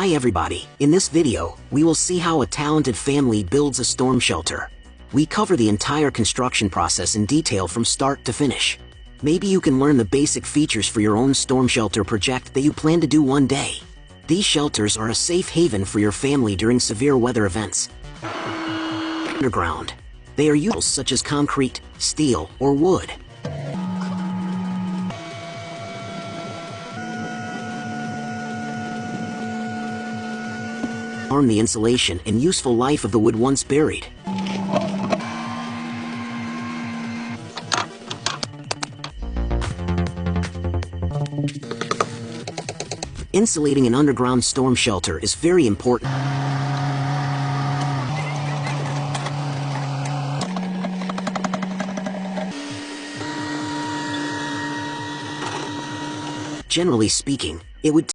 Hi everybody, in this video, we will see how a talented family builds a storm shelter. We cover the entire construction process in detail from start to finish. Maybe you can learn the basic features for your own storm shelter project that you plan to do one day. These shelters are a safe haven for your family during severe weather events. Underground. They are used such as concrete, steel, or wood. Harm the insulation and useful life of the wood once buried. Insulating an underground storm shelter is very important. Generally speaking, it would